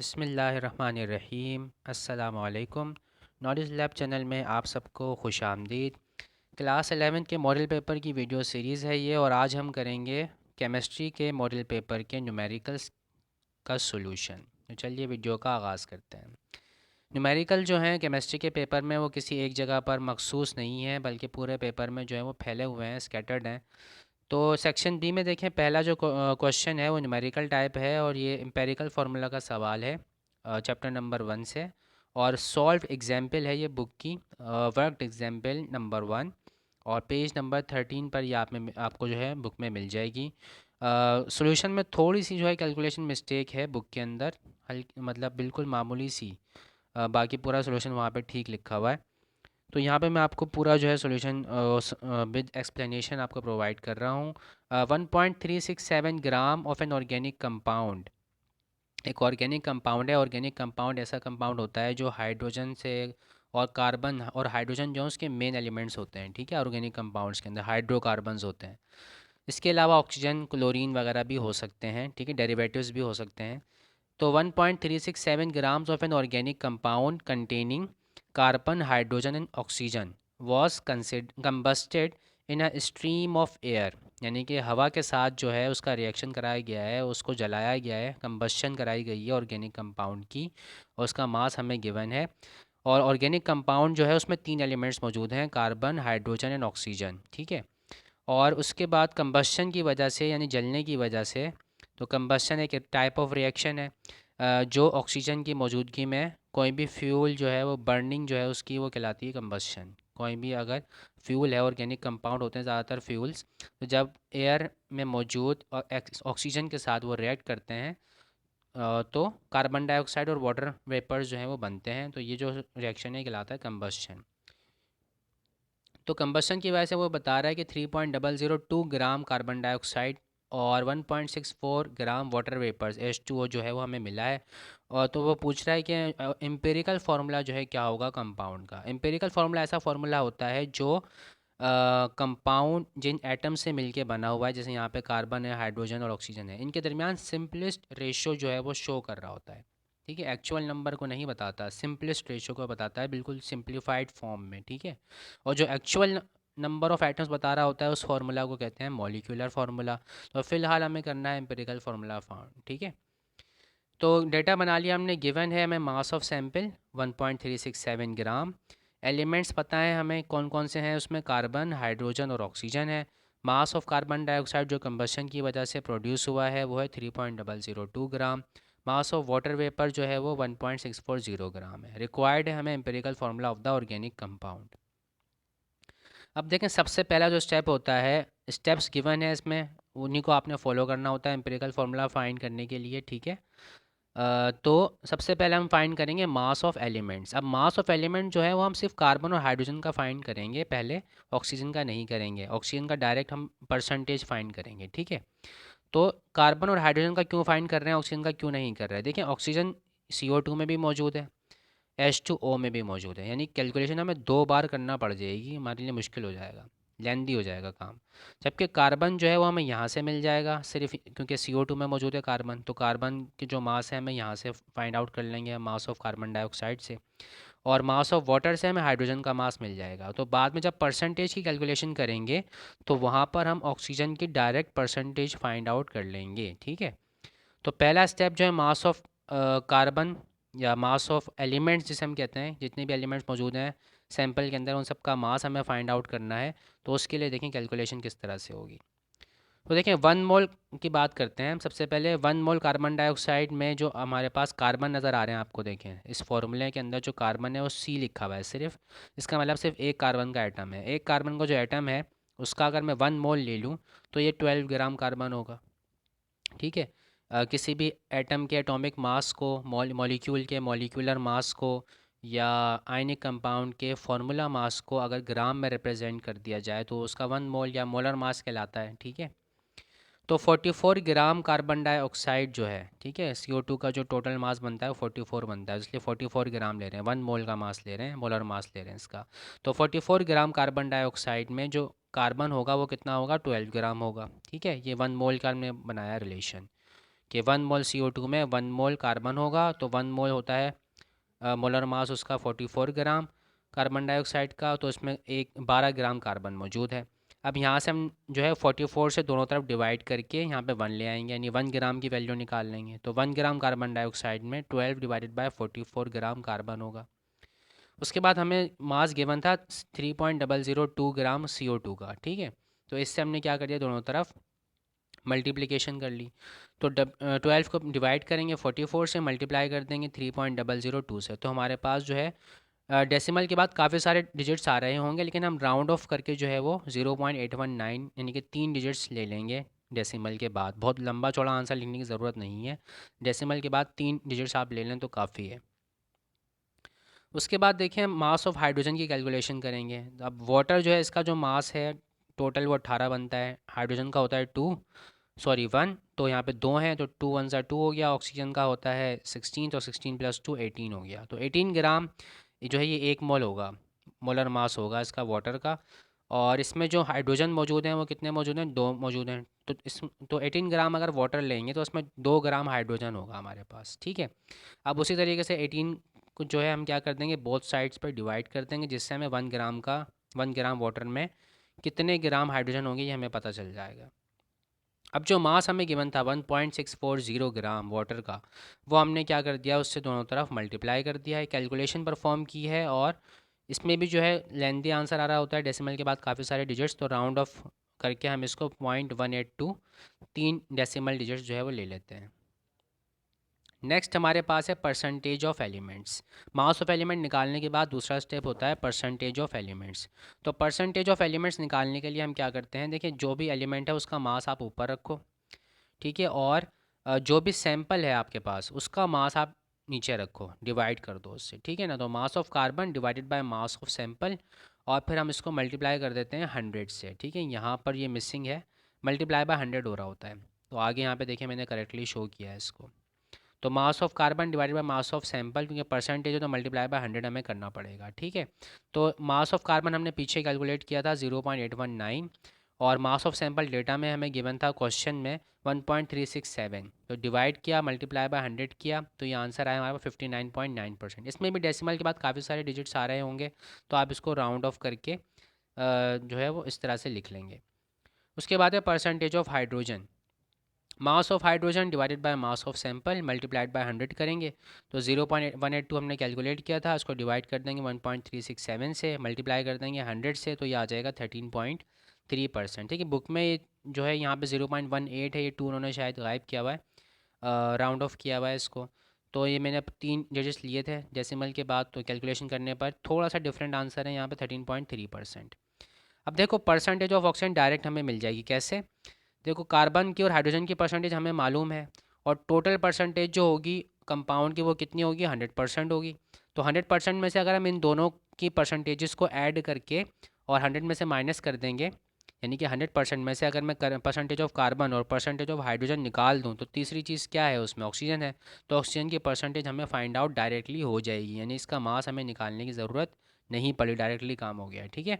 बिस्मिल्लाहिर्रहमानिर्रहीम। अस्सलामुअलैकुम। Knowledge lab channel में आप सबको खुश आमदीद। क्लास 11 के मॉडल पेपर की वीडियो सीरीज़ है ये, और आज हम करेंगे केमिस्ट्री के मॉडल पेपर के न्यूमेरिकल्स का सॉल्यूशन। तो चलिए वीडियो का आगाज़ करते हैं। न्यूमेरिकल जो हैं केमिस्ट्री के पेपर में वो किसी एक जगह पर मखसूस नहीं है, बल्कि पूरे पेपर में जो है वो फैले हुए हैं, स्कैटर्ड हैं। तो सेक्शन बी में देखें, पहला जो क्वेश्चन है वो न्यूमेरिकल टाइप है, और ये एम्पेरिकल फार्मूला का सवाल है चैप्टर नंबर 1 से। और सॉल्व एग्जाम्पल है ये बुक की, वर्कड एग्जाम्पल नंबर 1, और पेज नंबर 13 पर ये आपको जो है बुक में मिल जाएगी। सॉल्यूशन में थोड़ी सी जो है कैलकुलेशन मिस्टेक है बुक के अंदर, मतलब बिल्कुल मामूली सी। बाकी पूरा सॉल्यूशन वहाँ पे ठीक लिखा हुआ है। तो यहाँ पे मैं आपको पूरा जो है सॉल्यूशन विद एक्सप्लेनेशन आपको प्रोवाइड कर रहा हूँ। 1.367 gram of an organic compound. एक ऑर्गेनिक कंपाउंड है। ऑर्गेनिक कंपाउंड ऐसा कंपाउंड होता है जो हाइड्रोजन से और कार्बन और हाइड्रोजन जो है उसके मेन एलिमेंट्स होते हैं। ठीक है, ऑर्गेनिक कंपाउंड्स के अंदर हाइड्रोकार्बन्स होते हैं। इसके अलावा ऑक्सीजन, क्लोरीन वगैरह भी हो सकते हैं। ठीक है, डेरिवेटिव्स भी हो सकते हैं। तो 1.367 grams of an organic compound containing carbon, hydrogen and oxygen was combusted in a stream of air। यानी कि हवा के साथ जो है उसका रिएक्शन कराया गया है, उसको जलाया गया है, कंबस्शन कराई गई है ऑर्गेनिक कंपाउंड की, और उसका मास हमें गिवन है। और ऑर्गेनिक कंपाउंड जो है उसमें 3 एलिमेंट्स मौजूद हैं, कार्बन, हाइड्रोजन एंड ऑक्सीजन। ठीक है, और उसके बाद कंबस्शन की वजह से, यानी जलने की वजह से, तो कंबस्शन एक टाइप ऑफ रिएक्शन है जो ऑक्सीजन की मौजूदगी में कोई भी फ्यूल जो है वो बर्निंग जो है उसकी वो कहलाती है कंबस्शन। कोई भी अगर फ्यूल है, ऑर्गेनिक कंपाउंड होते हैं ज़्यादातर फ्यूल्स, तो जब एयर में मौजूद ऑक्सीजन के साथ वो रिएक्ट करते हैं तो कार्बन डाइऑक्साइड और वाटर वेपर्स जो हैं वो बनते हैं। तो ये जो रिएक्शन है कहलाता है कंबस्शन। तो कंबस्शन की वजह से वो बता रहा है कि 3.002 ग्राम कार्बन डाइऑक्साइड और 1.64 ग्राम वाटर वेपर्स H2O जो है वो हमें मिला है। और तो वो पूछ रहा है कि एम्पेरिकल फार्मूला जो है क्या होगा कंपाउंड का। एम्पेरिकल फार्मूला ऐसा फार्मूला होता है जो कंपाउंड जिन एटम से मिलके बना हुआ है, जैसे यहाँ पे कार्बन है, हाइड्रोजन और ऑक्सीजन है, इनके दरमियान सिंपलेस्ट रेशो जो है वो शो कर रहा होता है। ठीक है, एक्चुअल नंबर को नहीं बताता, सिंपलेस्ट रेशो को बताता है, बिल्कुल सिंप्लीफाइड फॉर्म में। ठीक है, और जो एक्चुअल नंबर ऑफ एटम्स बता रहा होता है उस फार्मूला को कहते हैं मॉलिक्यूलर फार्मूला। तो फिलहाल हमें करना है एम्पिरिकल फार्मूला फाउंड। ठीक है, तो डेटा बना लिया हमने। गिवन है हमें mass of sample 1.367 gram. Elements पता है हमें कौन कौन से हैं, उसमें कार्बन, हाइड्रोजन और ऑक्सीजन है। मास ऑफ कार्बन डाइऑक्साइड जो कंबशन की वजह से प्रोड्यूस हुआ है वो है 3.002 ग्राम। मास ऑफ वाटर वेपर जो है वो 1.640 ग्राम है। रिक्वायर्ड है हमें empirical formula of the organic compound. अब देखें, सबसे पहला जो स्टेप होता है, स्टेप्स गिवन है इसमें, उन्हीं को आपने फॉलो करना होता है एम्पिरिकल फार्मूला फाइंड करने के लिए। ठीक है, तो सबसे पहले हम फाइंड करेंगे मास ऑफ एलिमेंट्स। अब मास ऑफ एलिमेंट जो है वो हम सिर्फ कार्बन और हाइड्रोजन का फाइंड करेंगे पहले, ऑक्सीजन का नहीं करेंगे। ऑक्सीजन का डायरेक्ट हम परसेंटेज फाइंड करेंगे। ठीक है, तो कार्बन और हाइड्रोजन का क्यों फाइंड कर रहे हैं, ऑक्सीजन का क्यों नहीं कर रहे हैं? देखिए, ऑक्सीजन CO2 में भी मौजूद है, H2O में भी मौजूद है, यानी कैलकुलेशन हमें 2 बार करना पड़ जाएगी, हमारे लिए मुश्किल हो जाएगा, लेंदी हो जाएगा काम। जबकि कार्बन जो है वो हमें यहाँ से मिल जाएगा सिर्फ, क्योंकि CO2 में मौजूद है कार्बन, तो कार्बन की जो मास है हमें यहाँ से फाइंड आउट कर लेंगे, मास ऑफ कार्बन डाइऑक्साइड से। और मास ऑफ वाटर से हमें हाइड्रोजन का मास मिल जाएगा। तो बाद में जब परसेंटेज की कैलकुलेशन करेंगे तो वहाँ पर हम ऑक्सीजन की डायरेक्ट परसेंटेज फाइंड आउट कर लेंगे। ठीक है, तो पहला स्टेप जो है मास ऑफ कार्बन या मास ऑफ एलिमेंट्स जिसे हम कहते हैं, जितने भी एलिमेंट्स मौजूद हैं सैंपल के अंदर उन सब का मास हमें फाइंड आउट करना है। तो उसके लिए देखें कैलकुलेशन किस तरह से होगी। तो देखें, 1 मोल की बात करते हैं हम। सबसे पहले 1 मोल कार्बन डाइऑक्साइड में जो हमारे पास कार्बन नज़र आ रहे हैं आपको, देखें इस फॉर्मूले के अंदर जो कार्बन है वो C लिखा हुआ है सिर्फ। इसका मतलब सिर्फ एक कार्बन का एटम है। एक कार्बन का जो एटम है उसका अगर मैं 1 मोल ले लूँ तो ये 12 ग्राम कार्बन होगा। ठीक है, किसी भी एटम के एटॉमिक मास को, मॉलिक्यूल के मॉलिक्यूलर मास को, या आयनिक कंपाउंड के फार्मूला मास को अगर ग्राम में रिप्रेजेंट कर दिया जाए तो उसका 1 मोल या मोलर मास कहलाता है। ठीक है, तो 44 ग्राम कार्बन डाइऑक्साइड जो है, ठीक है, CO2 का जो टोटल मास बनता है वो 44 बनता है, इसलिए 44 ग्राम ले रहे हैं, 1 मोल का मास ले रहे हैं, मोलर मास ले रहे हैं इसका। तो 44 ग्राम कार्बन डाइऑक्साइड में जो कार्बन होगा वो कितना होगा, 12 ग्राम होगा। ठीक है, ये 1 मोल का हमने बनाया रिलेशन। कि 1 मोल CO2 में 1 मोल कार्बन होगा, तो 1 मोल होता है मोलर मास उसका 44 ग्राम कार्बन डाइऑक्साइड का, तो इसमें 12 ग्राम कार्बन मौजूद है। अब यहाँ से हम जो है 44 से दोनों तरफ डिवाइड करके यहाँ पे 1 ले आएंगे, यानी 1 ग्राम की वैल्यू निकाल लेंगे। तो 1 ग्राम कार्बन डाइऑक्साइड में 12 डिवाइडेड बाय 44 ग्राम कार्बन होगा। उसके बाद हमें मास गिवन था 3.002 ग्राम CO2 का, ठीक है। तो इससे हमने क्या कर दिया, दोनों तरफ मल्टीप्लिकेशन कर ली। तो 12 को डिवाइड करेंगे 44 से, मल्टीप्लाई कर देंगे 3.002 से, तो हमारे पास जो है डेसिमल के बाद काफ़ी सारे डिजिट्स आ रहे होंगे, लेकिन हम राउंड ऑफ करके जो है वो 0.819 यानी कि 3 डिजिट्स ले लेंगे डेसिमल के बाद। बहुत लंबा चौड़ा आंसर लिखने की ज़रूरत नहीं है, डेसिमल के बाद 3 डिजिट्स आप ले लें तो काफ़ी है। उसके बाद देखें मास ऑफ हाइड्रोजन की कैलकुलेशन करेंगे। अब वाटर जो है इसका जो मास है टोटल वो 18 बनता है, हाइड्रोजन का होता है 1, तो यहाँ पे 2 हैं तो 2 वन ज़ा 2 हो गया। ऑक्सीजन का होता है 16, तो 16 + 2 18 हो गया। तो 18 ग्राम जो है ये 1 मोल होगा, मोलर मास होगा इसका वाटर का। और इसमें जो हाइड्रोजन मौजूद हैं वो कितने मौजूद हैं, 2 मौजूद हैं। तो 18 ग्राम अगर वाटर लेंगे तो उसमें 2 ग्राम हाइड्रोजन होगा हमारे पास, ठीक है। अब उसी तरीके से 18 को जो है हम क्या कर देंगे, बोथ साइड्स पर डिवाइड कर देंगे, जिससे हमें 1 ग्राम वाटर में कितने ग्राम हाइड्रोजन होंगे ये हमें पता चल जाएगा। अब जो मास हमें गिवन था 1.640 ग्राम वाटर का, वो हमने क्या कर दिया, उससे दोनों तरफ मल्टीप्लाई कर दिया है, कैलकुलेशन परफॉर्म की है। और इसमें भी जो है लेंदी आंसर आ रहा होता है डेसिमल के बाद काफ़ी सारे डिजिट्स, तो राउंड ऑफ करके हम इसको 0.182 3 डेसिमल डिजिट्स जो है वो ले लेते हैं। नेक्स्ट हमारे पास है percentage of elements. Mass of element निकालने के बाद दूसरा स्टेप होता है परसेंटेज ऑफ एलिमेंट्स। तो परसेंटेज ऑफ एलिमेंट्स निकालने के लिए हम क्या करते हैं, देखिए जो भी एलिमेंट है उसका मास आप ऊपर रखो, ठीक है। और जो भी सैंपल है आपके पास उसका मास आप नीचे रखो, डिवाइड कर दो उससे, ठीक है ना। तो mass of carbon divided by mass of sample, और फिर हम इसको मल्टीप्लाई कर देते हैं 100 से, ठीक है। यहाँ पर ये मिसिंग है, मल्टीप्लाई बाय 100 हो रहा होता है। तो आगे यहाँ पे देखिए मैंने करेक्टली शो किया है इसको। तो mass of carbon divided by mass of sample, क्योंकि परसेंटेज है तो मल्टीप्लाई बाय 100 हमें करना पड़ेगा, ठीक है। तो मास ऑफ कार्बन हमने पीछे कैलकुलेट किया था 0.819, और मास ऑफ सैंपल डेटा में हमें गिवन था क्वेश्चन में 1.367। तो डिवाइड किया, मल्टीप्लाई बाय 100 किया, तो ये आंसर आया हमारे पास 59.9%। इसमें भी डेसिमल के बाद काफ़ी सारे डिजिट्स आ रहे होंगे, तो आप इसको राउंड ऑफ करके जो है वो इस तरह से लिख लेंगे। उसके बाद है percentage of hydrogen. Mass of hydrogen divided by mass of sample multiplied by 100 करेंगे। तो 0.182 हमने कैलकुलेट किया था, उसको डिवाइड कर देंगे 1.367 से, मल्टीप्लाई कर देंगे 100 से, तो ये आ जाएगा 13.3%, ठीक है। बुक में ये जो है यहाँ पे 0.18 है, ये 2 उन्होंने शायद गायब किया हुआ है, राउंड ऑफ किया हुआ है इसको। तो ये मैंने 3 डिजिट्स लिए थे डेसिमल के बाद, तो कैलकुलेशन करने पर थोड़ा सा डिफरेंट आंसर है यहाँ पे 13.3%। अब देखो परसेंटेज ऑफ ऑक्सीजन डायरेक्ट हमें मिल जाएगी कैसे, देखो कार्बन की और हाइड्रोजन की परसेंटेज हमें मालूम है, और टोटल परसेंटेज जो होगी कंपाउंड की वो कितनी होगी, 100% होगी। तो 100% में से अगर हम इन दोनों की परसेंटेजेस को ऐड करके और 100 में से माइनस कर देंगे, यानी कि 100% में से अगर मैं परसेंटेज ऑफ कार्बन और परसेंटेज ऑफ हाइड्रोजन निकाल दूं, तो तीसरी चीज़ क्या है उसमें, ऑक्सीजन है। तो ऑक्सीजन की परसेंटेज हमें फाइंड आउट डायरेक्टली हो जाएगी, यानी इसका मास हमें निकालने की ज़रूरत नहीं पड़ी, डायरेक्टली काम हो गया, ठीक है।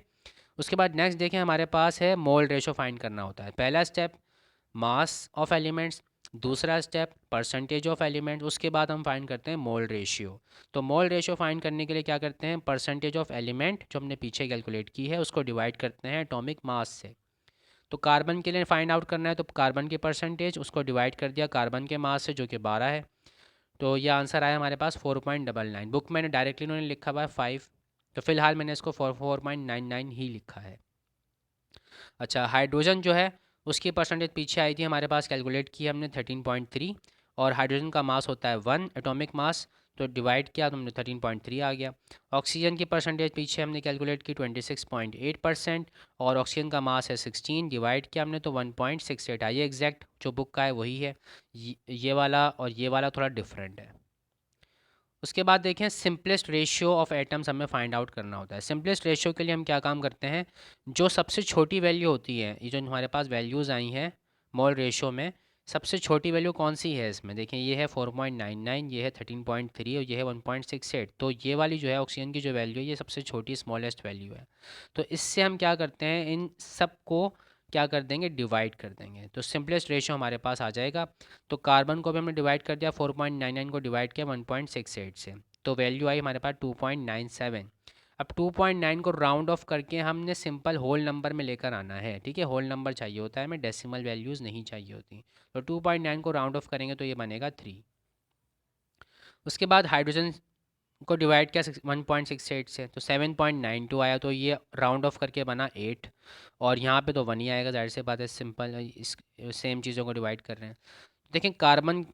उसके बाद नेक्स्ट देखें हमारे पास है मोल रेशो फाइंड करना होता है। पहला स्टेप मास ऑफ एलिमेंट्स, दूसरा स्टेप परसेंटेज ऑफ एलिमेंट्स, उसके बाद हम फाइंड करते हैं मोल रेशियो। तो मोल रेशियो फाइंड करने के लिए क्या करते हैं, परसेंटेज ऑफ एलिमेंट जो हमने पीछे कैलकुलेट की है उसको डिवाइड करते हैं एटॉमिक मास से। तो कार्बन के लिए फाइंड आउट करना है, तो कार्बन की परसेंटेज उसको डिवाइड कर दिया कार्बन के मास से जो कि 12 है। तो ये आंसर आया हमारे पास 4.99। बुक मैंने डायरेक्टली उन्होंने लिखा हुआ है 5, तो फिलहाल मैंने इसको 4.99 ही लिखा है। अच्छा हाइड्रोजन जो है उसकी परसेंटेज पीछे आई थी हमारे पास, कैलकुलेट की हमने 13.3, और हाइड्रोजन का मास होता है 1 एटॉमिक मास, तो डिवाइड किया तो हमने 13.3 आ गया। ऑक्सीजन की परसेंटेज पीछे हमने कैलकुलेट की 26.8%, और ऑक्सीजन का मास है 16, डिवाइड किया हमने तो 1.68 आई। ये एग्जैक्ट जो बुक का है वही है, ये वाला और ये वाला थोड़ा डिफरेंट है। उसके बाद देखें सिंपलेस्ट रेशियो ऑफ एटम्स हमें फाइंड आउट करना होता है। सिंपलेस्ट रेशियो के लिए हम क्या काम करते हैं, जो सबसे छोटी वैल्यू होती है, ये जो हमारे पास वैल्यूज़ आई हैं मोल रेशियो में, सबसे छोटी वैल्यू कौन सी है इसमें, देखें ये है 4.99, ये है 13.3 और ये है 1.68। तो ये वाली जो है ऑक्सीजन की जो वैल्यू है ये सबसे छोटी स्मॉलेस्ट वैल्यू है। तो इससे हम क्या करते हैं, इन सब को क्या कर देंगे, डिवाइड कर देंगे, तो सिंपलेस्ट रेशो हमारे पास आ जाएगा। तो कार्बन को भी हमने डिवाइड कर दिया, 4.99 को डिवाइड किया 1.68 से, तो वैल्यू आई हमारे पास 2.97। अब 2.9 को राउंड ऑफ करके हमने सिंपल होल नंबर में लेकर आना है, ठीक है, होल नंबर चाहिए होता है, हमें डेसिमल वैल्यूज़ नहीं चाहिए होती। तो 2.9 को राउंड ऑफ करेंगे तो ये बनेगा 3। उसके बाद हाइड्रोजन को डिवाइड किया 1.68 से, तो 7.92 आया, तो ये राउंड ऑफ करके बना 8। और यहाँ पे तो 1 ही आएगा, जाहिर सी बात है, सिंपल इस सेम चीज़ों को डिवाइड कर रहे हैं। देखें कार्बन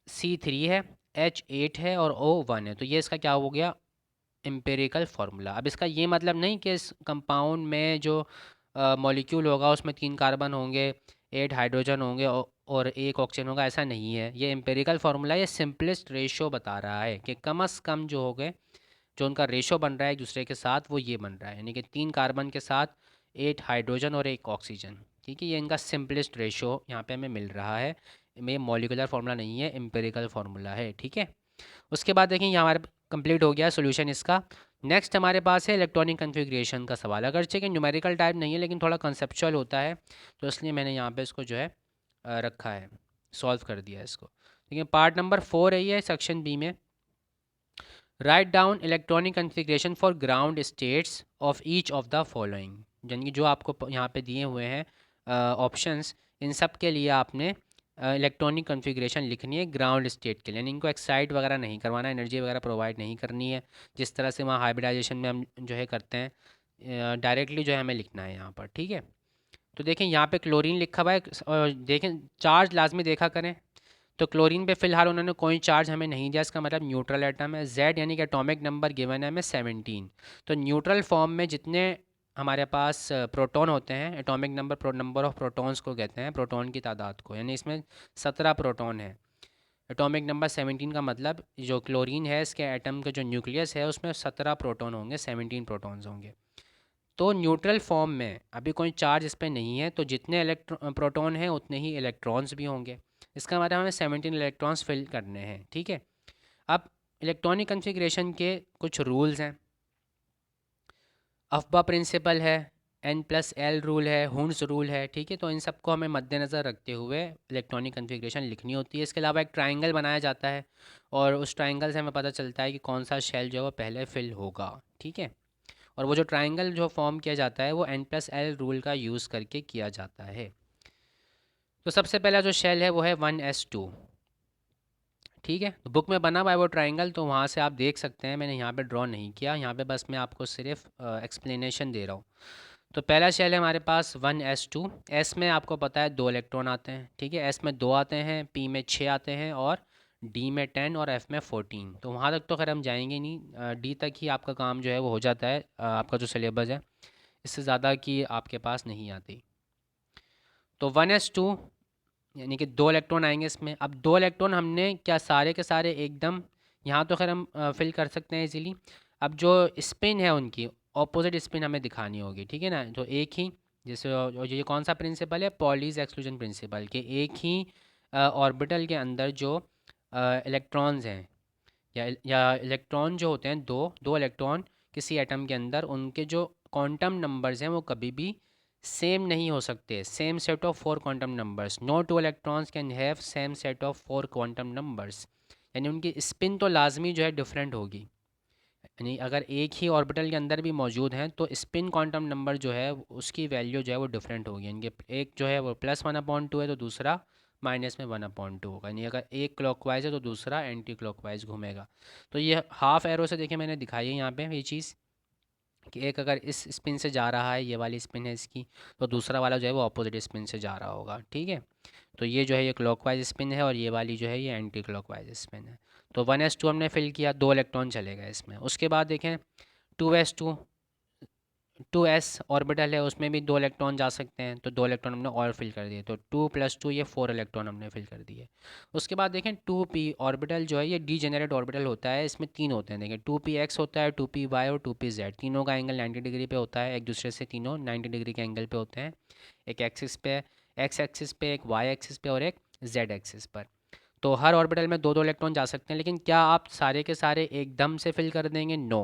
C3 है, H8 है और O1 है, तो ये इसका क्या हो गया, एम्पिरिकल फार्मूला। अब इसका ये मतलब नहीं कि इस कंपाउंड में जो मॉलिक्यूल होगा उसमें 3 कार्बन होंगे, 8 हाइड्रोजन होंगे और 1 ऑक्सीजन होगा, ऐसा नहीं है। ये एम्पिरिकल फार्मूला, ये सिंपलेस्ट रेशो बता रहा है कि कम अज़ कम जो हो गए, जो उनका रेशो बन रहा है एक दूसरे के साथ, वो ये बन रहा है, यानी कि 3 कार्बन के साथ 8 हाइड्रोजन और 1 ऑक्सीजन। ठीक है, ये इनका सिंपलेस्ट रेशो यहाँ पे हमें मिल रहा है। ये मॉलिकुलर फार्मूला नहीं है, एम्पिरिकल फार्मूला है, ठीक है। उसके बाद देखें, ये हमारे कंप्लीट हो गया सोल्यूशन इसका। नेक्स्ट हमारे पास है इलेक्ट्रॉनिक कन्फिग्रेशन का सवाल। अगरचे कि न्यूमेरिकल टाइप नहीं है लेकिन थोड़ा कंसेप्चुअल होता है, तो इसलिए मैंने यहाँ पे इसको जो है रखा है, सॉल्व कर दिया है इसको। देखिए पार्ट नंबर 4 है ये सेक्शन बी में। Write down electronic configuration for ground states of each of the following. यानी कि जो आपको यहाँ पे दिए हुए हैं ऑप्शंस, इन सब के लिए आपने इलेक्ट्रॉनिक कन्फिग्रेशन लिखनी है ग्राउंड स्टेट के लिए, यानी इनको एक्साइट वगैरह नहीं करवाना, एनर्जी वगैरह प्रोवाइड नहीं करनी है, जिस तरह से वहाँ हाइब्रिडाइजेशन में हम जो है करते हैं, डायरेक्टली जो है हमें लिखना है यहाँ पर, ठीक है। तो देखें यहाँ पे क्लोरीन लिखा हुआ है, और देखें चार्ज लाजमी देखा करें। तो क्लोरीन पे फिलहाल उन्होंने कोई चार्ज हमें नहीं दिया, इसका मतलब न्यूट्रल एटम है। जेड यानी कि एटॉमिक नंबर गिवन है हमें 17। तो न्यूट्रल फॉर्म में जितने हमारे पास प्रोटॉन होते हैं, atomic number number of protons को कहते हैं, प्रोटॉन की तादाद को, यानी इसमें 17 प्रोटॉन है। एटॉमिक नंबर 17 का मतलब जो क्लोरीन है इसके एटम का जो न्यूक्लियस है उसमें 17 प्रोटॉन होंगे, 17 प्रोटॉन्स होंगे। तो न्यूट्रल फॉर्म में अभी कोई चार्ज इस पर नहीं है, तो जितने प्रोटॉन हैं उतने ही इलेक्ट्रॉन्स भी होंगे। इसका मतलब हमें 17 इलेक्ट्रॉन्स फिल करने हैं, ठीक है। अब इलेक्ट्रॉनिक कन्फिग्रेशन के कुछ रूल्स हैं। अफबा प्रिंसिपल है, N+L रूल है, हुंस रूल है, ठीक है। तो इन सबको हमें मद्देनज़र रखते हुए इलेक्ट्रॉनिक कन्फिग्रेशन लिखनी होती है। इसके अलावा एक ट्राइंगल बनाया जाता है और उस ट्राइंगल से हमें पता चलता है कि कौन सा शेल जो है वो पहले फिल होगा, ठीक है। और वो जो ट्राइंगल जो फॉर्म किया जाता है वो N+L रूल का यूज़ करके किया जाता है। तो सबसे पहला जो शेल है वो है 1s2, ठीक है। तो बुक में बना हुआ है वो ट्राइंगल, तो वहाँ से आप देख सकते हैं, मैंने यहाँ पे ड्रॉ नहीं किया, यहाँ पे बस मैं आपको सिर्फ एक्सप्लेनेशन दे रहा हूँ। तो पहला शेल है हमारे पास 1s2। एस में आपको पता है 2 इलेक्ट्रॉन आते हैं, ठीक है, एस में 2 आते हैं, पी में 6 आते हैं और डी में 10 और एफ में 14। तो वहाँ तक तो खैर हम जाएंगे नहीं, डी तक ही आपका काम जो है वो हो जाता है, आपका जो सिलेबस है, इससे ज़्यादा की आपके पास नहीं आती। तो 1s2 यानी कि 2 इलेक्ट्रॉन आएंगे इसमें। अब 2 इलेक्ट्रॉन हमने क्या सारे के सारे एकदम, यहाँ तो खैर हम फिल कर सकते हैं इजीली। अब जो स्पिन है उनकी ऑपोजिट स्पिन हमें दिखानी होगी, ठीक है ना। तो एक ही, जैसे ये कौन सा प्रिंसिपल है, पॉलीज एक्सक्लूजन प्रिंसिपल, के एक ही ऑर्बिटल के अंदर जो इलेक्ट्रॉन्स हैं या इलेक्ट्रॉन जो होते हैं, दो दो इलेक्ट्रॉन किसी एटम के अंदर, उनके जो क्वांटम नंबर्स हैं वो कभी भी सेम नहीं हो सकते। Same set of 4 quantum numbers, no two electrons can have same set of 4 quantum numbers, यानी उनकी स्पिन तो लाजमी जो है डिफरेंट होगी। यानी अगर एक ही ऑर्बिटल के अंदर भी मौजूद हैं तो स्पिन क्वांटम नंबर जो है उसकी वैल्यू जो है वो डिफरेंट होगी, यानी कि एक जो है वो +1/2 है तो दूसरा -1/2 होगा। यानी अगर एक क्लॉकवाइज है तो दूसरा एंटी क्लॉकवाइज घूमेगा। तो ये हाफ एरो से देखिए मैंने दिखाई है यहाँ पे ये चीज़, कि एक अगर इस स्पिन से जा रहा है, ये वाली स्पिन है इसकी, तो दूसरा वाला जो है वो अपोजिट स्पिन से जा रहा होगा, ठीक है। तो ये जो है ये क्लॉकवाइज स्पिन है और ये वाली जो है ये एंटी क्लॉकवाइज स्पिन है। तो 1s2 हमने फिल किया, 2 इलेक्ट्रॉन चले गए इसमें। उसके बाद देखें 2s2, 2s ऑर्बिटल है, उसमें भी 2 इलेक्ट्रॉन जा सकते हैं, तो 2 इलेक्ट्रॉन हमने और फिल कर दिए, तो 2 + 2 ये 4 इलेक्ट्रॉन हमने फिल कर दिए। उसके बाद देखें 2p ऑर्बिटल जो है ये डीजेनरेट ऑर्बिटल होता है, इसमें 3 होते हैं। देखें 2px होता है, 2py और 2pz, तीनों का एंगल 90 डिग्री पे होता है, एक दूसरे से तीनों 90 डिग्री के एंगल पे होते हैं। एक एक्सिस पे, एक्स एक्सिस पे, एक वाई एक्सिस पे और एक जेड एक्सिस पर। तो हर ऑर्बिटल में 2 2 इलेक्ट्रॉन जा सकते हैं, लेकिन क्या आप सारे के सारे एकदम से फिल कर देंगे? नो।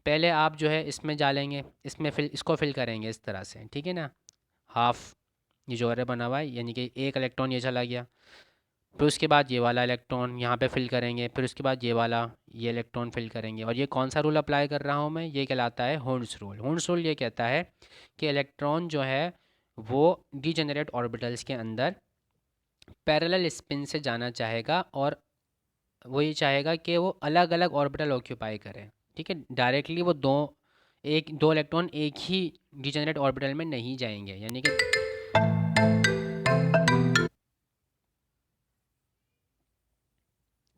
पहले आप जो है इसमें डालेंगे, इसमें फिल, इसको फिल करेंगे इस तरह से, ठीक है ना। हाफ ये जो है बना हुआ है, यानी कि एक इलेक्ट्रॉन ये चला गया। फिर उसके बाद ये वाला इलेक्ट्रॉन यहाँ पे फिल करेंगे, फिर उसके बाद ये वाला ये इलेक्ट्रॉन फिल करेंगे। और ये कौन सा रूल अप्लाई कर रहा हूँ मैं, ये कहलाता है होर्न्स रूल। होर्न्स रूल ये कहता है कि इलेक्ट्रॉन जो है वो डीजेनरेट ऑर्बिटल्स के अंदर पैरेलल स्पिन से जाना चाहेगा, और वो ये चाहेगा कि वो अलग अलग ऑर्बिटल ऑक्यूपाई करें। ठीक है, डायरेक्टली वो दो इलेक्ट्रॉन एक ही डीजेनरेट ऑर्बिटल में नहीं जाएंगे, यानी कि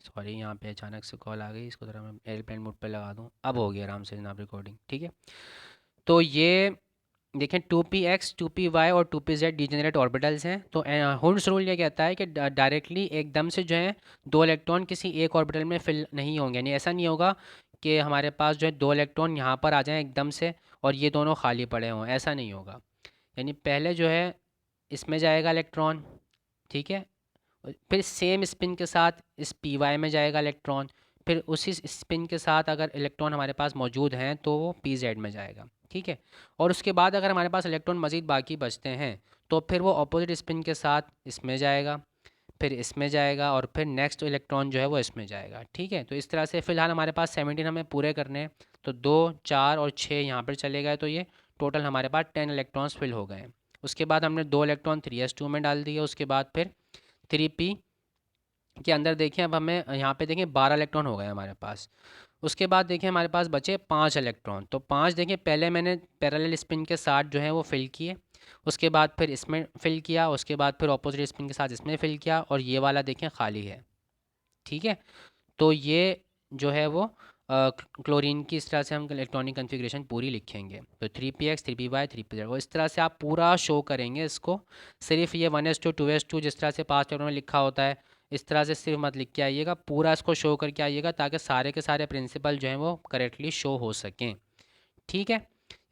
सॉरी यहाँ पे अचानक से कॉल आ गई, इसको ज़रा मैं एयरप्लेन मोड पे लगा दूँ। अब हो गया आराम से जनाब रिकॉर्डिंग। ठीक है, तो ये देखें 2px 2py और 2pz डिजेनरेट ऑर्बिटल्स हैं। तो हुर्न्स रूल ये कहता है कि डायरेक्टली एकदम से जो है दो इलेक्ट्रॉन किसी एक ऑर्बिटल में फिल नहीं होंगे, यानी ऐसा नहीं होगा कि हमारे पास जो है दो इलेक्ट्रॉन यहाँ पर आ जाएं एकदम से और ये दोनों खाली पड़े हों, ऐसा नहीं होगा। यानी पहले जो है इसमें जाएगा इलेक्ट्रॉन, ठीक है, फिर सेम स्पिन के साथ इस पी वाई में जाएगा इलेक्ट्रॉन, फिर उसी स्पिन के साथ अगर इलेक्ट्रॉन हमारे पास मौजूद हैं तो वो पी जेड में जाएगा। ठीक है, और उसके बाद अगर हमारे पास इलेक्ट्रॉन मज़ीद बाकी बचते हैं तो फिर वो अपोजिट स्पिन के साथ इसमें जाएगा, फिर इसमें जाएगा, और फिर नेक्स्ट इलेक्ट्रॉन जो है वो इसमें जाएगा। ठीक है, तो इस तरह से फ़िलहाल हमारे पास 17 हमें पूरे करने हैं। तो 2 4 और 6 यहाँ पर चले गए, तो ये टोटल हमारे पास 10 इलेक्ट्रॉन्स फिल हो गए हैं। उसके बाद हमने 2 इलेक्ट्रॉन 3s2 में डाल दिए। उसके बाद फिर 3p के अंदर देखें, अब हमें यहाँ पे देखें 12 इलेक्ट्रॉन हो गए हमारे पास। उसके बाद देखें हमारे पास बचे 5 इलेक्ट्रॉन। तो 5 देखें पहले मैंने पैरेलल स्पिन के साथ जो है वो फिल किए, उसके बाद फिर इसमें फिल किया, उसके बाद फिर ऑपोजिट स्पिन के साथ इसमें फिल किया, और ये वाला देखें खाली है। ठीक है, तो ये जो है वो क्लोरीन की इस तरह से हम इलेक्ट्रॉनिक कन्फिग्रेशन पूरी लिखेंगे। तो 3px 3py 3pz, वो इस तरह से आप पूरा शो करेंगे इसको। सिर्फ ये 1s2 2s2 जिस तरह से 5 चैप्टर में लिखा होता है इस तरह से सिर्फ मत लिख के आइएगा, पूरा इसको शो करके आइएगा ताकि सारे के सारे प्रिंसिपल जो हैं वो करेक्टली शो हो सकें। ठीक है,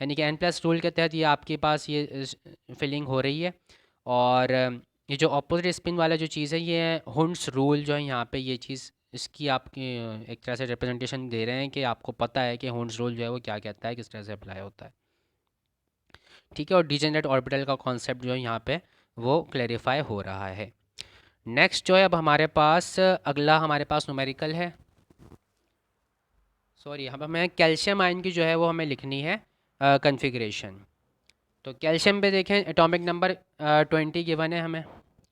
यानी कि एन प्लस रूल के तहत ये आपके पास ये फिलिंग हो रही है। और ये जो अपोजिट स्पिन वाला जो चीज़ है ये हुर्न्स रूल जो है यहाँ पे ये चीज़ इसकी आपकी एक तरह से रिप्रेजेंटेशन दे रहे हैं कि आपको पता है कि हुर्न्स रूल जो है वो क्या कहता है, किस तरह से अप्लाई होता है। ठीक है, और डिजेनरेट ऑर्बिटल का कॉन्सेप्ट जो है यहाँ पे वो क्लेरिफाई हो रहा है। नेक्स्ट जो है अब हमारे पास अगला हमारे पास न्यूमेरिकल है, सॉरी अब हमें कैल्शियम आयन की जो है वो हमें लिखनी है कन्फिग्रेशन। तो कैल्शियम पे देखें एटॉमिक नंबर 20 गिवन है हमें।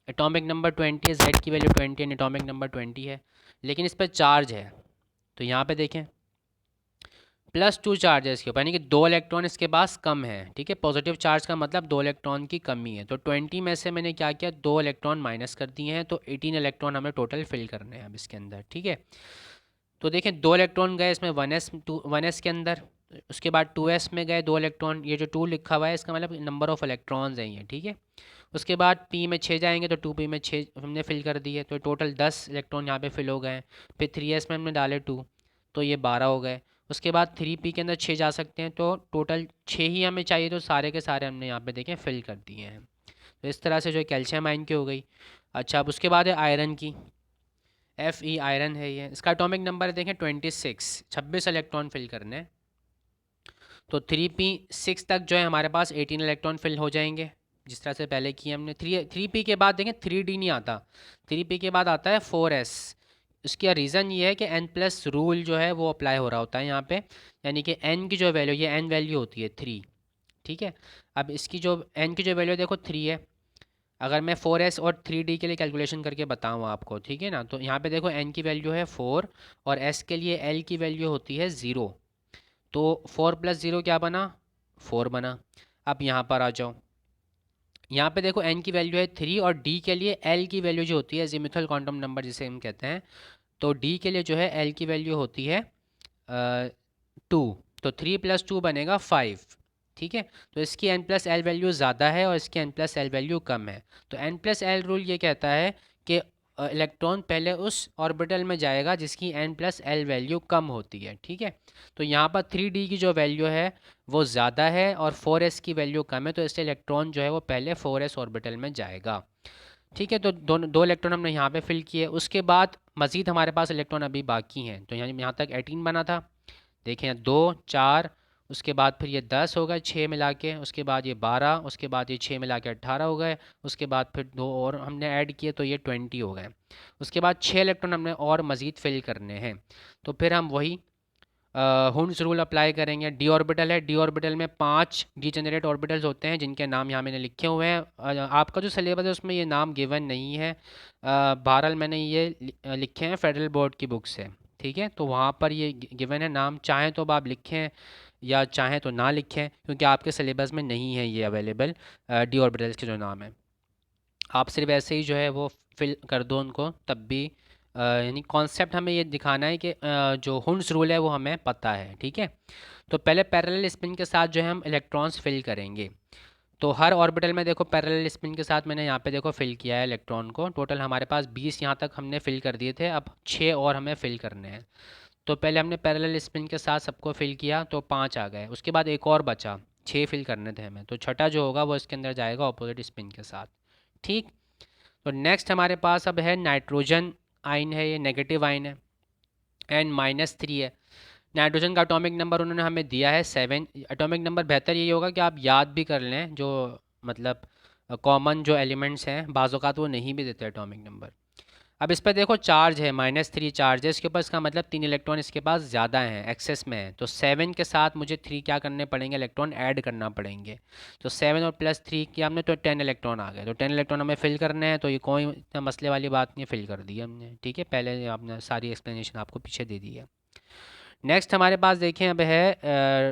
एटॉमिक नंबर 20 है, जेड की वैल्यू 20 एंड एटॉमिक नंबर 20 है, लेकिन इस पर चार्ज है। तो यहाँ पे देखें +2 चार्ज है इसके ऊपर, यानी कि 2 इलेक्ट्रॉन इसके पास कम है। ठीक है, पॉजिटिव चार्ज का मतलब 2 इलेक्ट्रॉन की कमी है। तो 20 में से मैंने क्या किया, 2 इलेक्ट्रॉन माइनस कर दिए हैं, तो 18 इलेक्ट्रॉन हमें टोटल फिल करने हैं अब इसके अंदर। ठीक है, तो देखें 2 इलेक्ट्रॉन गए इसमें 1s के अंदर, उसके बाद 2s में गए 2 इलेक्ट्रॉन, ये जो 2 लिखा हुआ है इसका मतलब नंबर ऑफ़ इलेक्ट्रॉन्स हैं ये। ठीक है, उसके बाद p में 6 जाएंगे तो 2p में 6 हमने फिल कर दिए, तो टोटल 10 इलेक्ट्रॉन यहाँ पे फिल हो गए हैं। फिर 3s में हमने डाले 2, तो ये 12 हो गए। उसके बाद 3p के अंदर 6 जा सकते हैं, तो टोटल 6 ही हमें चाहिए, तो सारे के सारे हमने यहाँ पे देखें फिल कर दिए हैं। तो इस तरह से जो कैल्शियम आयन की हो गई। अच्छा, अब उसके बाद है आयरन की, Fe आयरन है ये, इसका एटॉमिक नंबर है देखें 26 इलेक्ट्रॉन फिल करने हैं। तो 3p6 तक जो है हमारे पास 18 इलेक्ट्रॉन फिल हो जाएंगे जिस तरह से पहले किए हमने। 3p के बाद देखें 3d नहीं आता, 3p के बाद आता है 4s। इसका रीज़न ये है कि n प्लस रूल जो है वो अप्लाई हो रहा होता है यहाँ पे, यानी कि n की जो वैल्यू, ये n वैल्यू होती है 3। ठीक है, अब इसकी जो n की जो वैल्यू देखो 3 है। अगर मैं 4s और 3d के लिए कैलकुलेशन करके बताऊँ आपको, ठीक है ना, तो यहाँ पे देखो n की वैल्यू है 4 और s के लिए l की वैल्यू होती है 0। तो 4 + 0 क्या बना, 4 बना। अब यहाँ पर आ जाओ, यहाँ पे देखो n की वैल्यू है 3 और d के लिए l की वैल्यू जो होती है ज़ीमुथल क्वांटम नंबर जिसे हम कहते हैं, तो d के लिए जो है l की वैल्यू होती है 2। तो 3 + 2 बनेगा 5। ठीक है, तो इसकी n + l वैल्यू ज़्यादा है और इसकी n + l वैल्यू कम है। तो n + l रूल ये कहता है कि इलेक्ट्रॉन पहले उस ऑर्बिटल में जाएगा जिसकी n + l वैल्यू कम होती है। ठीक है, तो यहाँ पर 3d की जो वैल्यू है वो ज़्यादा है और 4s की वैल्यू कम है, तो इससे इलेक्ट्रॉन जो है वो पहले 4s ऑर्बिटल में जाएगा। ठीक है, तो दो इलेक्ट्रॉन हमने यहाँ पे फिल किए। उसके बाद मज़ीद हमारे पास इलेक्ट्रॉन अभी बाकी हैं, तो यहाँ तक 18 बना था। देखें 2 4 उसके बाद फिर ये 10 हो गए 6 मिला के, उसके बाद ये 12, उसके बाद ये 6 मिला के 18 हो गए, उसके बाद फिर 2 और हमने ऐड किए तो ये 20 हो गए। उसके बाद 6 इलेक्ट्रॉन हमने और मज़ीद फिल करने हैं। तो फिर हम वही हुंस रूल अप्लाई करेंगे। डी ऑर्बिटल है, डी ऑर्बिटल में 5 डीजेनरेट ऑर्बिटल्स होते हैं जिनके नाम यहाँ मैंने लिखे हुए हैं। आपका जो सिलेबस है उसमें ये नाम गिवन नहीं है, बहरहाल मैंने ये लिखे हैं फेडरल बोर्ड की बुक से, ठीक है। तो वहाँ पर ये गिवन है नाम, चाहें तो अब आप लिखें या चाहें तो ना लिखें, क्योंकि आपके सिलेबस में नहीं है ये अवेलेबल डी ऑर्बिटल्स के जो नाम है। आप सिर्फ ऐसे ही जो है वो फिल कर दो उनको, तब भी यानी कॉन्सेप्ट हमें ये दिखाना है कि जो हुंस रूल है वो हमें पता है, ठीक है। तो पहले पैरेलल स्पिन के साथ जो है हम इलेक्ट्रॉन्स फिल करेंगे। तो हर ऑर्बिटल में देखो पैरेलल स्पिन के साथ मैंने यहाँ पे देखो फिल किया है इलेक्ट्रॉन को। टोटल हमारे पास 20 यहाँ तक हमने फिल कर दिए थे, अब 6 और हमें फिल करने हैं। तो पहले हमने पैरेलल स्पिन के साथ सबको फिल किया तो 5 आ गए, उसके बाद एक और बचा, 6 फिल करने थे हमें, तो छठा जो होगा वो इसके अंदर जाएगा अपोजिट स्पिन के साथ, ठीक। तो नेक्स्ट हमारे पास अब है नाइट्रोजन आयन है, ये नेगेटिव आयन है, N-3 है। नाइट्रोजन का एटॉमिक नंबर उन्होंने हमें दिया है 7। एटॉमिक नंबर बेहतर यही होगा कि आप याद भी कर लें, जो मतलब कॉमन जो एलिमेंट्स हैं बाज़-औक़ात वो नहीं भी देते एटॉमिक नंबर। अब इस पर देखो चार्ज है -3 चार्ज है इसके ऊपर, इसका मतलब 3 इलेक्ट्रॉन इसके पास ज़्यादा हैं, एक्सेस में है। तो 7 के साथ मुझे 3 क्या करने पड़ेंगे, इलेक्ट्रॉन ऐड करना पड़ेंगे। तो 7 और +3 किया हमने तो 10 इलेक्ट्रॉन आ गए। तो 10 इलेक्ट्रॉन हमें फिल करने हैं, तो ये कोई इतना मसले वाली बात नहीं है, फिल कर दी हमने, ठीक है। पहले आपने सारी एक्सप्लेनेशन आपको पीछे दे दी है। नेक्स्ट हमारे पास देखें अब है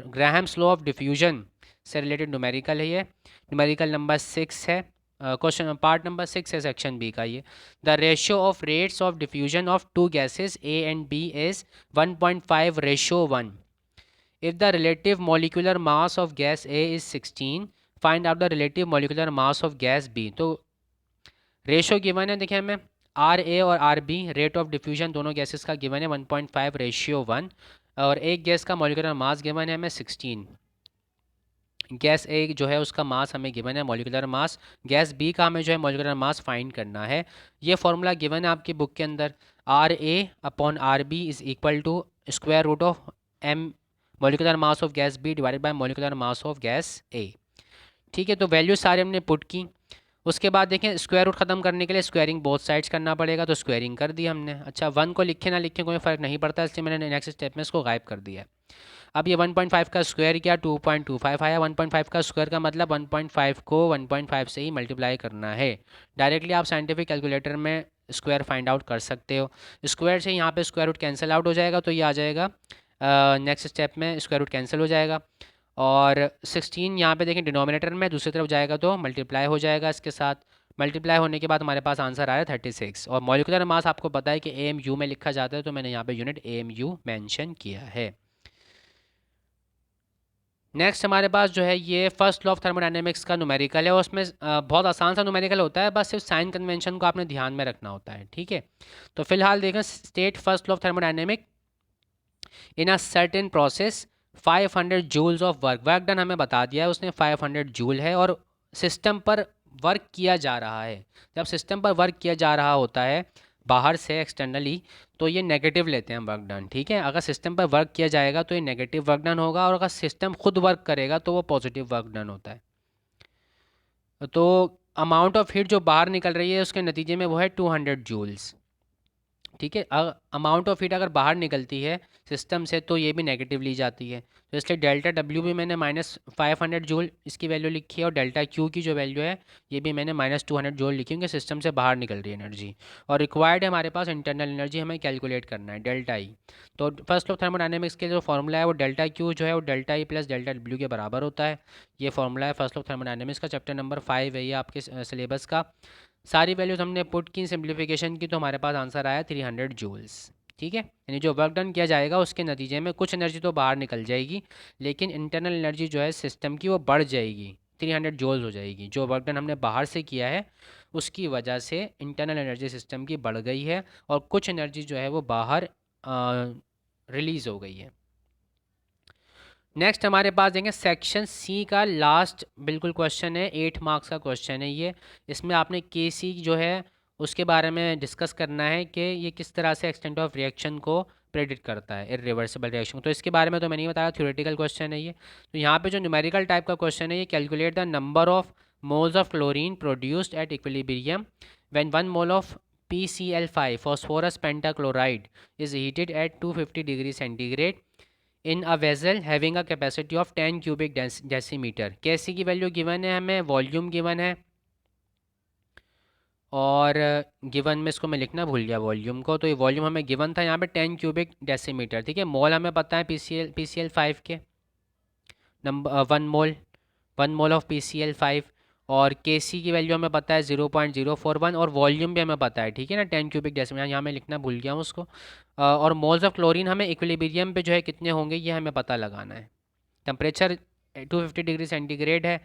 ग्राहम्स लॉ ऑफ डिफ्यूजन से रिलेटेड न्यूमेरिकल है, ये न्यूमेरिकल नंबर 6 है, क्वेश्चन पार्ट नंबर 6 है सेक्शन बी का ये। The ratio of rates of diffusion of two gases A and B is 1.5:1। If the relative molecular mass of gas A is 16, find out the relative molecular mass of gas B. तो ratio given है, देखिए हमें R A और R B rate of diffusion दोनों gases का given है 1.5:1, और एक गैस का मॉलिक्यूलर मास गिवन है हमें 16। गैस ए जो है उसका मास हमें गिवन है मॉलिक्यूलर मास, गैस बी का हमें जो है मॉलिक्यूलर मास फाइंड करना है। ये फॉर्मूला गिवन है आपकी बुक के अंदर, r a upon r b is equal to square root of m molecular mass of gas b divided by molecular mass of gas a, ठीक है। तो वैल्यू सारे हमने पुट की। उसके बाद देखें स्क्वायर रूट ख़त्म करने के लिए स्क्वायरिंग बोथ साइड्स करना पड़ेगा, तो स्क्वायरिंग कर दी हमने। अच्छा 1 को लिखे ना लिखे कोई फ़र्क नहीं पड़ता, इसलिए मैंने नेक्स्ट स्टेप में इसको गायब कर दिया। अब ये 1.5 का स्क्वायर किया 2.25 आया। 1.5 का स्क्वायर का मतलब 1.5 को 1.5 से ही मल्टीप्लाई करना है। डायरेक्टली आप साइंटिफिक कैलकुलेटर में स्क्वायर फाइंड आउट कर सकते हो। स्क्वायर से यहाँ पे स्क्वायर रूट कैंसिल आउट हो जाएगा, तो ये आ जाएगा नेक्स्ट स्टेप में स्क्वायर रूट कैंसिल हो जाएगा। और 16 यहाँ पे देखें डिनोमिनेटर में दूसरी तरफ जाएगा तो मल्टीप्लाई हो जाएगा इसके साथ। मल्टीप्लाई होने के बाद हमारे पास आंसर आया 36। और मॉलिक्यूलर मास आपको पता है कि AMU में लिखा जाता है, तो मैंने यहाँ पे यूनिट AMU मेंशन किया है। नेक्स्ट हमारे पास जो है ये फर्स्ट लॉ ऑफ थर्मोडायनेमिक्स का न्यूमेरिकल है, और उसमें बहुत आसान सा न्यूमेरिकल होता है, बस सिर्फ साइन कन्वेंशन को आपने ध्यान में रखना होता है, ठीक है। तो फिलहाल देखें state first law of thermodynamic in a certain process 500 joules of work. Work done हमें बता दिया है उसने 500 जूल है, और सिस्टम पर वर्क किया जा रहा है। जब सिस्टम पर वर्क किया जा रहा होता है बाहर से एक्सटर्नली, तो ये नेगेटिव लेते हैं वर्क डन, ठीक है। अगर सिस्टम पर वर्क किया जाएगा तो ये नेगेटिव वर्क डन होगा, और अगर सिस्टम खुद वर्क करेगा तो वो पॉजिटिव वर्क डन होता है। तो अमाउंट ऑफ हीट जो बाहर निकल रही है उसके नतीजे में वो है 200 जूल्स, ठीक है। अमाउंट ऑफ हीट अगर बाहर निकलती है सिस्टम से तो ये भी नेगेटिव ली जाती है, तो इसलिए डेल्टा डब्ल्यू भी मैंने -500 जूल इसकी वैल्यू लिखी है, और डेल्टा क्यू की जो वैल्यू है ये भी मैंने -200 जूल लिखी, क्योंकि सिस्टम से बाहर निकल रही है एनर्जी। और रिक्वायर्ड है हमारे पास इंटरनल एनर्जी हमें कैलकुलेट करना है डेल्टा ई। तो फर्स्ट लॉ ऑफ थर्मोडायनेमिक्स के जो फॉर्मूला है वो डेल्टा क्यू जो है वो delta E plus delta W के बराबर होता है। ये फॉर्मूला है फर्स्ट लॉ ऑफ थर्मोडायनेमिक्स का, चैप्टर नंबर 5 है ये आपके सिलेबस का। सारी वैल्यूज हमने पुट की, सिंप्लीफिकेशन की, तो हमारे पास आंसर आया 300 जूल्स, ठीक है। यानी जो वर्क डन किया जाएगा उसके नतीजे में कुछ एनर्जी तो बाहर निकल जाएगी, लेकिन इंटरनल एनर्जी जो है सिस्टम की वो बढ़ जाएगी, 300 जूल्स हो जाएगी। जो वर्क डन हमने बाहर से किया है उसकी वजह से इंटरनल एनर्जी सिस्टम की बढ़ गई है, और कुछ एनर्जी जो है वो बाहर रिलीज़ हो गई है। नेक्स्ट हमारे पास देंगे सेक्शन सी का लास्ट बिल्कुल क्वेश्चन है, 8 मार्क्स का क्वेश्चन है ये। इसमें आपने KC जो है उसके बारे में डिस्कस करना है कि ये किस तरह से एक्सटेंट ऑफ रिएक्शन को प्रेडिक्ट करता है इरिवर्सिबल रिएक्शन। तो इसके बारे में तो मैं नहीं बताया, थ्योरेटिकल क्वेश्चन है ये। तो यहाँ पे जो न्यूमेरिकल टाइप का क्वेश्चन है ये, calculate the number of moles of chlorine produced at equilibrium when 1 mole of PCl5 phosphorus pentachloride is heated at 250 degree centigrade in a vessel having a capacity of 10 cubic decimetre. कैसी की value given है हमें, volume given है, और given में इसको मैं लिखना भूल गया वॉल्यूम को, तो ये वॉल्यूम हमें गिवन था यहाँ पे 10 क्यूबिक डेसीमीटर, ठीक है। मोल हमें पता है PCl5 के नंबर 1 मोल ऑफ PCl5, और Kc की वैल्यू हमें पता है 0.041, और वॉल्यूम भी हमें पता है, ठीक है ना, 10 क्यूबिक डेसीमीटर, यहाँ मैं लिखना भूल गया हूँ उसको। और मोल्स ऑफ क्लोरीन हमें इक्विलिब्रियम पे जो है कितने होंगे ये हमें पता लगाना है। टेम्परेचर 250 डिग्री सेंटीग्रेड है,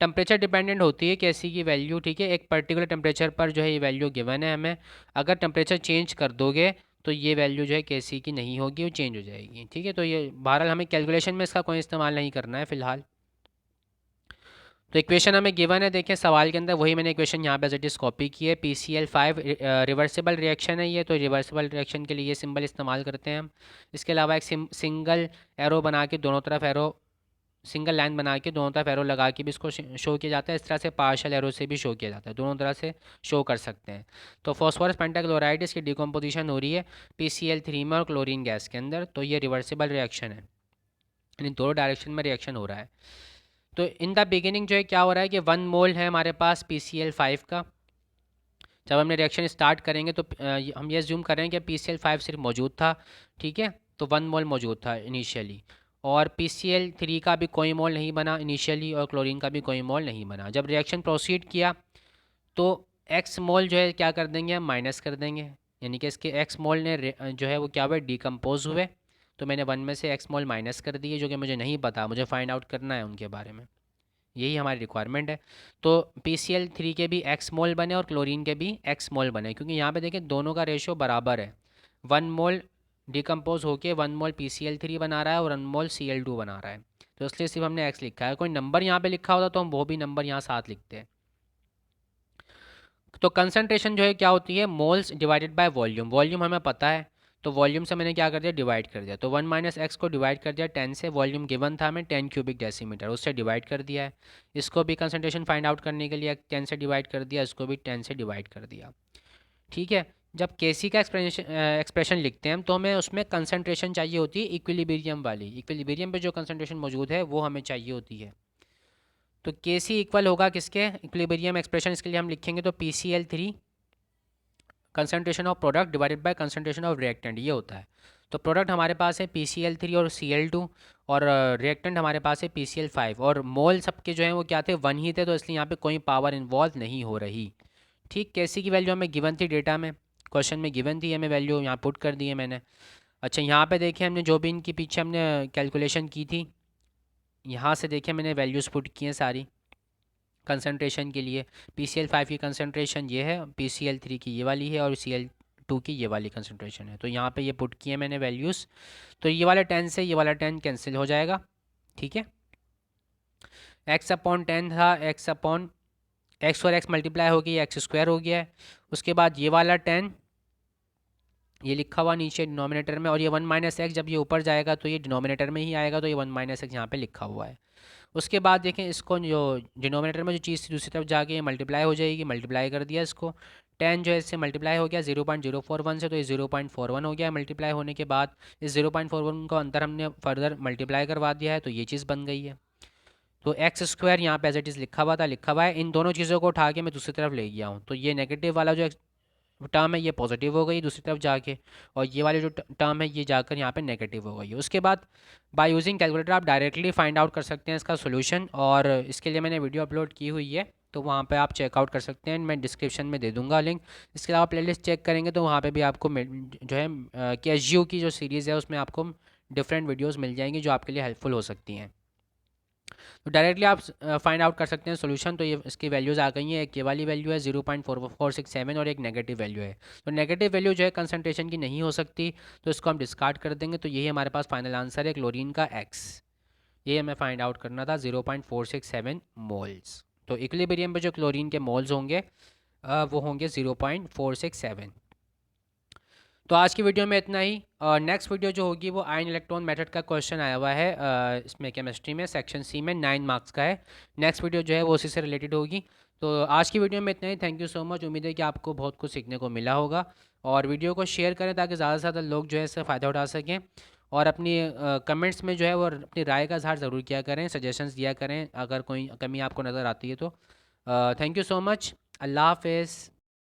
टेम्परेचर डिपेंडेंट होती है कैसी की वैल्यू, ठीक है। एक पर्टिकुलर टेम्परेचर पर जो है ये वैल्यू गिवन है हमें, अगर टेम्परेचर चेंज कर दोगे तो ये वैल्यू जो है कैसी की नहीं होगी, वो चेंज हो जाएगी, ठीक है। तो ये बहरहाल हमें कैलकुलेशन में इसका कोई इस्तेमाल नहीं करना है फ़िलहाल। तो इक्वेशन हमें गिवन है, देखें सवाल के अंदर, वही मैंने इक्वेशन यहाँ पे एज इट इज़ कॉपी की है। PCl5 रिवर्सिबल रिएक्शन है ये, तो रिवर्सिबल रिएक्शन के लिए ये सिंबल इस्तेमाल करते हैं हम। इसके अलावा एक सिंगल एरो बना के दोनों तरफ एरो, सिंगल लाइन बना के दोनों तरफ एरो लगा के भी इसको शो किया जाता है। इस तरह से पार्शल एरो से भी शो किया जाता है, दोनों तरह से शो कर सकते हैं। तो फॉस्फोरस पेंटाक्लोराइड इसकी डिकम्पोजिशन हो रही है PCl3 में और क्लोरीन गैस के अंदर, तो ये रिवर्सिबल रिएक्शन है, यानी दोनों डायरेक्शन में रिएक्शन हो रहा है। तो इन द बिगिनिंग जो है क्या हो रहा है कि 1 मोल है हमारे पास PCl5 का। जब हमने रिएक्शन स्टार्ट करेंगे तो हम ये ज्यूम करें कि PCl5 सिर्फ मौजूद था, ठीक है, तो 1 मोल मौजूद था इनिशियली, और PCl3 का भी कोई मोल नहीं बना इनिशियली, और क्लोरीन का भी कोई मोल नहीं बना। जब रिएक्शन प्रोसीड किया तो एक्स मोल जो है क्या कर देंगे, हम माइनस कर देंगे, यानी कि इसके एक्स मोल ने जो है वो क्या हुए, डिकम्पोज हुए। तो मैंने 1 में से एक्स मोल माइनस कर दिए, जो कि मुझे नहीं पता, मुझे फाइंड आउट करना है उनके बारे में, यही हमारी रिक्वायरमेंट है। तो PCl3 के भी एक्स मोल बने और क्लोरीन के भी एक्स मोल बने, क्योंकि यहाँ पे देखें दोनों का रेशो बराबर है। 1 मोल डिकम्पोज होके 1 मोल PCl3 बना रहा है और 1 मोल Cl2 बना रहा है, तो इसलिए सिर्फ हमने एक्स लिखा है। कोई नंबर यहाँ पे लिखा होता तो हम वो भी नंबर यहाँ साथ लिखते हैं। तो कंसनट्रेशन जो है क्या होती है, moles divided by volume. Volume हमें पता है, तो वॉल्यूम से मैंने क्या कर दिया, डिवाइड कर दिया। तो 1 माइनस एक्स को डिवाइड कर दिया 10 से, वॉल्यूम गिवन था हमें 10 क्यूबिक डेसीमीटर, उससे डिवाइड कर दिया है। इसको भी कंसनट्रेशन फाइंड आउट करने के लिए 10 से डिवाइड कर दिया, इसको भी 10 से डिवाइड कर दिया, ठीक है। जब Kc का एक्सप्रेशन लिखते हैं हम, तो हमें उसमें कंसनट्रेशन चाहिए होती है इक्विलिब्रियम वाली, इक्विलिब्रियम पे जो कंसनट्रेशन मौजूद है वो हमें चाहिए होती है। तो Kc इक्वल होगा किसके, इक्विलिब्रियम एक्सप्रेशन, इसके लिए हम लिखेंगे तो PCl3 concentration of product divided by concentration of reactant, ये होता है। तो प्रोडक्ट हमारे पास है PCl3 और Cl2, और रिएक्टेंट हमारे पास है PCl5, और मोल सबके जो हैं वो क्या थे, 1 ही थे, तो इसलिए यहाँ पे कोई पावर इन्वॉल्व नहीं हो रही, ठीक। Kc की वैल्यू हमें गिवन थी, डेटा में क्वेश्चन में गिवन थी, हमें वैल्यू यहाँ पुट कर दी है मैंने। अच्छा, यहाँ पे देखिए हमने जो भी इनके पीछे हमने कैलकुलेशन की थी, यहाँ से देखिए मैंने वैल्यूज़ पुट की हैं सारी कंसंट्रेशन के लिए। PCl5 की कंसंट्रेशन ये है, PCl3 की ये वाली है, और Cl2 की ये वाली कंसंट्रेशन है। तो यहाँ पे ये पुट किए मैंने वैल्यूज़, तो ये वाला 10 से ये वाला 10 कैंसिल हो जाएगा, ठीक है। x/10 था, x और x मल्टीप्लाई हो गया, एक्स स्क्वायर हो गया है। उसके बाद ये वाला 10 ये लिखा हुआ नीचे डिनोमिनेटर में, और ये 1 माइनस एक्स जब ये ऊपर जाएगा तो ये डिनोमिनेटर में ही आएगा, तो ये 1 माइनस एक्स यहाँ पे लिखा हुआ है। उसके बाद देखें इसको, जो डिनोमिनेटर में जो चीज़ थी दूसरी तरफ जाके मल्टीप्लाई हो जाएगी, मल्टीप्लाई कर दिया इसको, 10 जो है इससे मल्टीप्लाई हो गया 0.041 से, तो ये 0.41 हो गया मल्टीप्लाई होने के बाद। इस 0.41 को अंदर हमने फर्दर मल्टीप्लाई करवा दिया है, तो ये चीज़ बन गई है। तो एक्स स्क्वायर यहाँ पे एज इट इज़ लिखा हुआ है। इन दोनों चीज़ों को उठा के मैं दूसरी तरफ ले गया हूँ, तो ये नेगेटिव वाला जो टर्म है ये पॉजिटिव हो गई दूसरी तरफ जाके, और ये वाली जो टर्म है ये जाकर यहाँ पे नेगेटिव हो गई है। उसके बाद बाय यूजिंग कैलकुलेटर आप डायरेक्टली फाइंड आउट कर सकते हैं इसका सोल्यूशन, और इसके लिए मैंने वीडियो अपलोड की हुई है, तो वहाँ पे आप चेकआउट कर सकते हैं, मैं डिस्क्रिप्शन में दे दूँगा लिंक। इसके अलावा प्लेलिस्ट चेक करेंगे तो वहाँ पे भी आपको जो है कैशियो की जो सीरीज़ है उसमें आपको डिफरेंट वीडियोज़ मिल जाएंगी जो आपके लिए हेल्पफुल हो सकती हैं। तो डायरेक्टली आप फाइंड आउट कर सकते हैं सोल्यूशन। तो ये इसकी वैल्यूज़ आ गई हैं, एक ये वाली वैल्यू है 0.4467 और एक नेगेटिव वैल्यू है। तो नेगेटिव वैल्यू जो है कंसंट्रेशन की नहीं हो सकती, तो इसको हम डिस्कार्ड कर देंगे। तो यही हमारे पास फाइनल आंसर है क्लोरीन का एक्स, ये हमें फाइंड आउट करना था 0.467 मोल्स। तो इक्विलिब्रियम पे जो क्लोरीन के मोल्स होंगे वो होंगे 0.467। तो आज की वीडियो में इतना ही। नेक्स्ट वीडियो जो होगी वो आयन इलेक्ट्रॉन मेथड का क्वेश्चन आया हुआ है इसमें केमिस्ट्री में सेक्शन सी में 9 मार्क्स का है। नेक्स्ट वीडियो जो है वो उसी से रिलेटेड होगी। तो आज की वीडियो में इतना ही। Thank you so much. उम्मीद है कि आपको बहुत कुछ सीखने को मिला होगा। और वीडियो को शेयर करें ताकि ज़्यादा से ज़्यादा लोग जो है इससे फ़ायदा उठा सकें। और अपनी कमेंट्स में जो है वो अपनी राय का इज़हार ज़रूर किया करें, सजेशंस दिया करें अगर कोई कमी आपको नज़र आती है तो। Thank you so much. अल्लाह हाफ़िज़।